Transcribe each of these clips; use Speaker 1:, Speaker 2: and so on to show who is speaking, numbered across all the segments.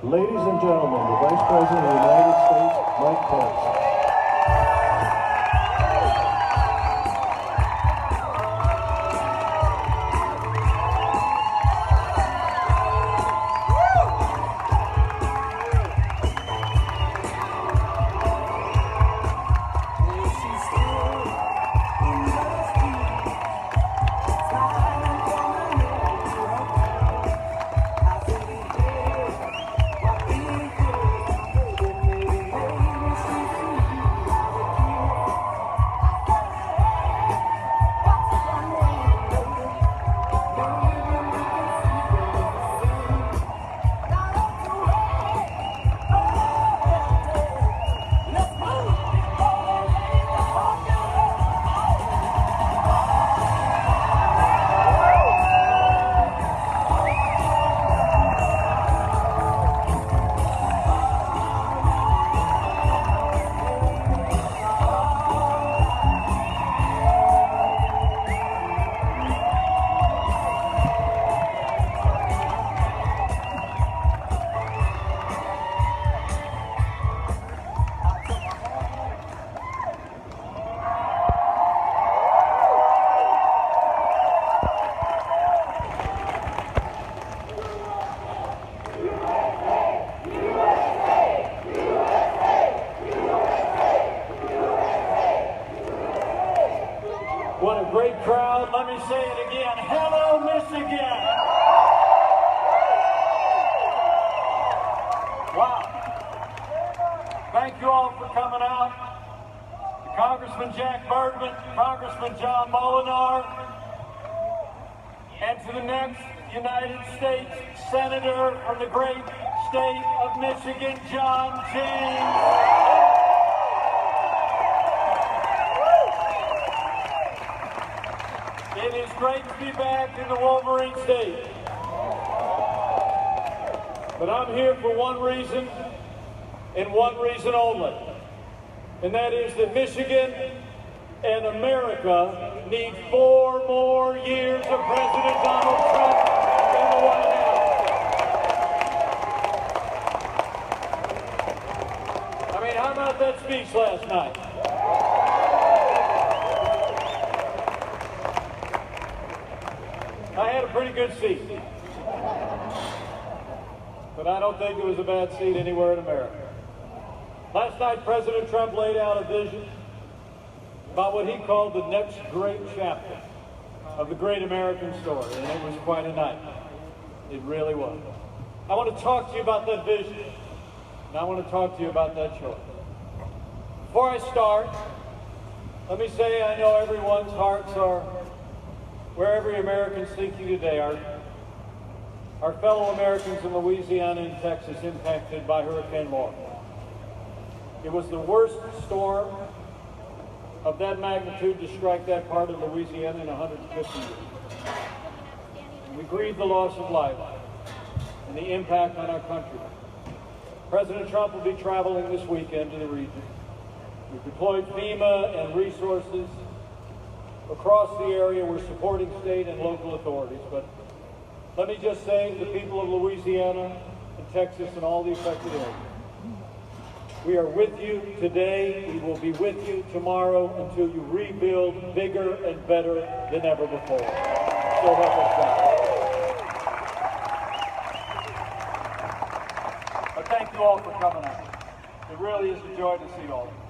Speaker 1: Ladies and gentlemen, the Vice President of the United States, Mike Pence. What a great crowd. Let me say it again. Hello, Michigan. Wow. Thank you all for coming out. To Congressman Jack Bergman, Congressman John Molinar, and to the next United States Senator from the great state of Michigan, John James. It is great to be back in the Wolverine State. But I'm here for one reason, and one reason only. And that is that Michigan and America need 4 more years of President Donald Trump in the White House. I mean, how about that speech last night? I had a pretty good seat, but I don't think it was a bad seat anywhere in America. Last night, President Trump laid out a vision about what he called the next great chapter of the great American story, and it was quite a night. It really was. I want to talk to you about that vision, and I want to talk to you about that choice. Before I start, let me say I know everyone's hearts are where every American's thinking today. Our fellow Americans in Louisiana and Texas impacted by Hurricane Laura. It was the worst storm of that magnitude to strike that part of Louisiana in 150 years. We grieve the loss of life and the impact on our country. President Trump will be traveling this weekend to the region. We've deployed FEMA and resources across the area. We're supporting state and local authorities, but let me just say to the people of Louisiana and Texas and all the affected areas, we are with you today. We will be with you tomorrow until you rebuild bigger and better than ever before. So help us God. But thank you all for coming out. It really is a joy to see all of you.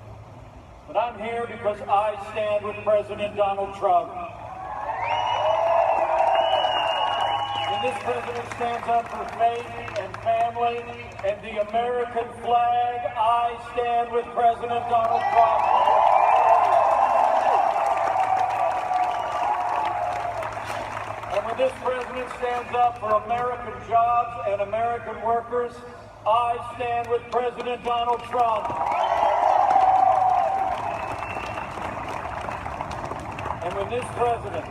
Speaker 1: But I'm here because I stand with President Donald Trump. And this president stands up for faith and family and the American flag. I stand with President Donald Trump. And when this president stands up for American jobs and American workers, I stand with President Donald Trump. And when this president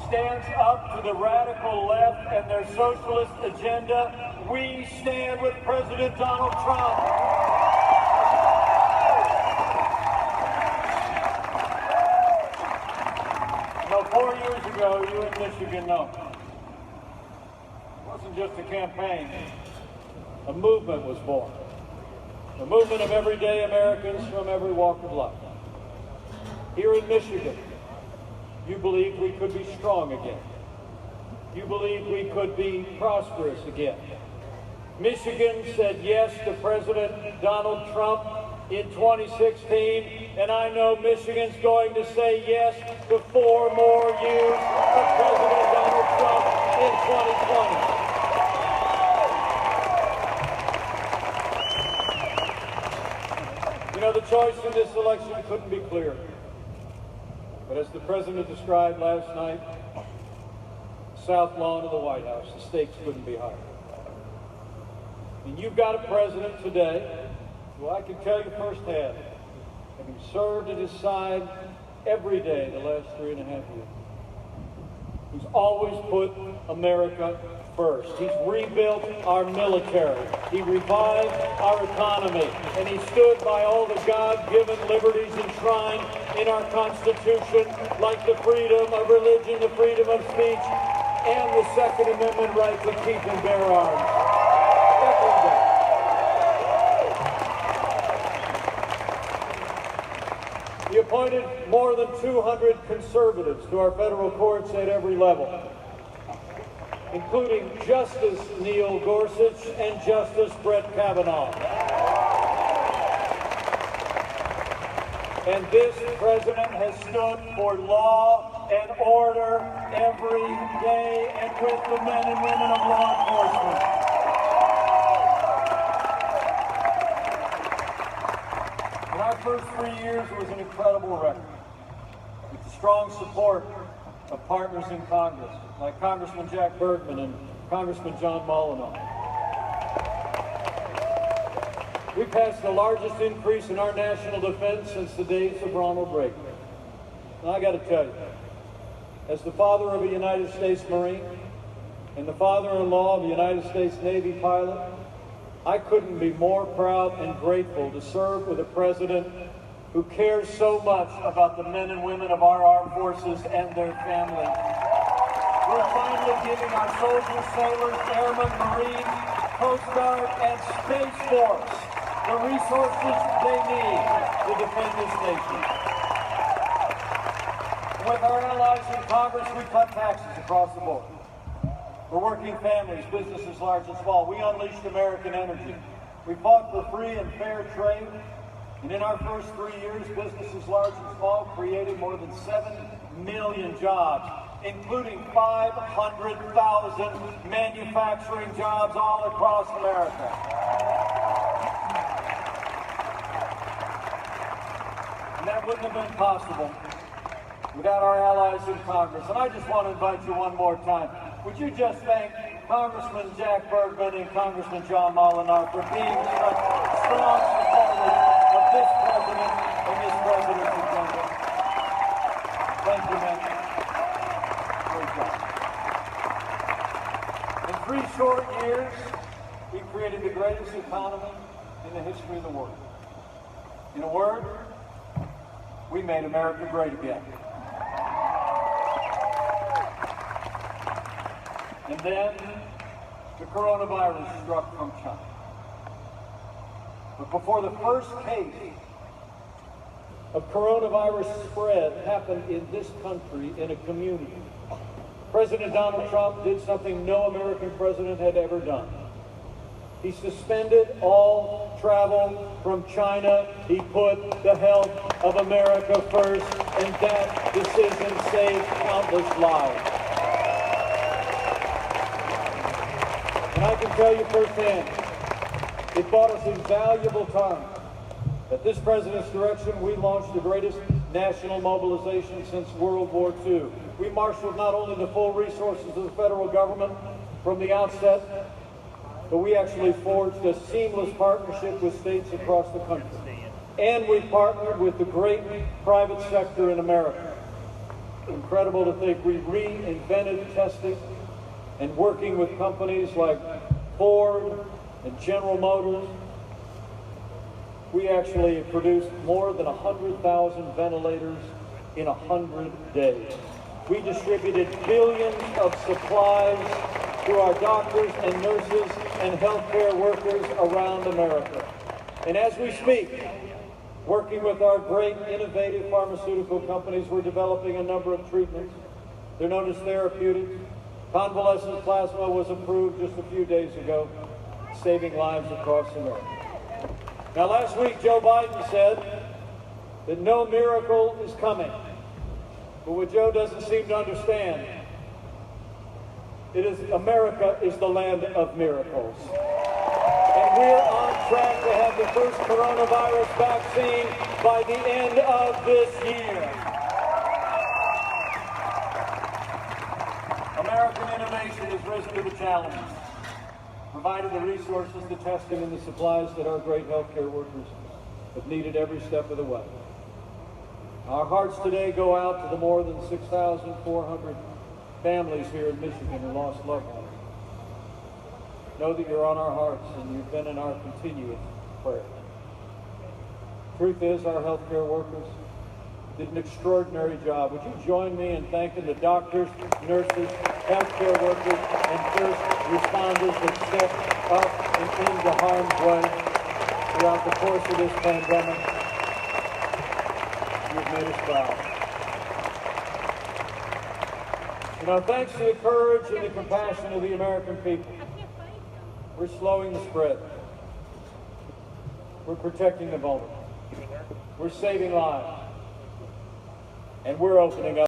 Speaker 1: stands up to the radical left and their socialist agenda, we stand with President Donald Trump. Now, 4 years ago, you in Michigan know, it wasn't just a campaign. a movement was born. A movement of everyday Americans from every walk of life. Here in Michigan, you believed we could be strong again. You believed we could be prosperous again. Michigan said yes to President Donald Trump in 2016, and I know Michigan's going to say yes to 4 more years of President Donald Trump in 2020. You know, the choice in this election couldn't be clearer. But as the President described last night, South Lawn of the White House, the stakes couldn't be higher. And you've got a president today who I can tell you firsthand, having served at his side every day the last 3.5 years, who's always put America first. He's rebuilt our military. He revived our economy. And he stood by all the God-given liberties enshrined in our Constitution, like the freedom of religion, the freedom of speech, and the Second Amendment right to keep and bear arms. Every day. He appointed more than 200 conservatives to our federal courts at every level, including Justice Neil Gorsuch and Justice Brett Kavanaugh. And this president has stood for law and order every day and with the men and women of law enforcement. And our first 3 years was an incredible record, with the strong support of partners in Congress, like Congressman Jack Bergman and Congressman John Molyneux. We passed the largest increase in our national defense since the days of Ronald Reagan. And I got to tell you, as the father of a United States Marine and the father-in-law of a United States Navy pilot, I couldn't be more proud and grateful to serve with a president who cares so much about the men and women of our armed forces and their families. We're finally giving our soldiers, sailors, airmen, Marines, Coast Guard, and Space Force the resources they need to defend this nation. With our allies in Congress, we cut taxes across the board. For working families, businesses large and small, we unleashed American energy. We fought for free and fair trade. And in our first 3 years, businesses large and small created more than 7 million jobs, including 500,000 manufacturing jobs all across America. And that wouldn't have been possible without our allies in Congress. And I just want to invite you one more time. Would you just thank Congressman Jack Bergman and Congressman John Molyneux for being such strong supporters of this president and this president's agenda. Thank you, man. Great job. In 3 short years, we created the greatest economy in the history of the world. In a word, we made America great again. And then the coronavirus struck from China. But before the first case of coronavirus spread happened in this country, in a community, President Donald Trump did something no American president had ever done. He suspended all travel from China. He put the health of America first, and that decision saved countless lives. And I can tell you firsthand, it bought us invaluable time. At this president's direction, we launched the greatest national mobilization since World War II. We marshaled not only the full resources of the federal government from the outset, but we actually forged a seamless partnership with states across the country. And we partnered with the great private sector in America. Incredible to think we reinvented testing and working with companies like Ford and General Motors. We actually produced more than 100,000 ventilators in 100 days. We distributed billions of supplies to our doctors and nurses and healthcare workers around America. And as we speak, working with our great innovative pharmaceutical companies, we're developing a number of treatments. They're known as therapeutics. Convalescent plasma was approved just a few days ago, saving lives across America. Now, last week, Joe Biden said that no miracle is coming. But what Joe doesn't seem to understand, America is the land of miracles. And we're on track to have the first coronavirus vaccine by the end of this year. American innovation has risen to the challenge, provided the resources, the testing, and the supplies that our great healthcare workers have needed every step of the way. Our hearts today go out to the more than 6,400 families here in Michigan who lost loved ones. Know that you're on our hearts and you've been in our continuous prayers. Truth is, our healthcare workers did an extraordinary job. Would you join me in thanking the doctors, nurses, healthcare workers, and first responders that stepped up and into harm's way throughout the course of this pandemic? You've made us proud. You know, thanks to the courage and the compassion of the American people, we're slowing the spread. We're protecting the vulnerable. We're saving lives. And we're opening up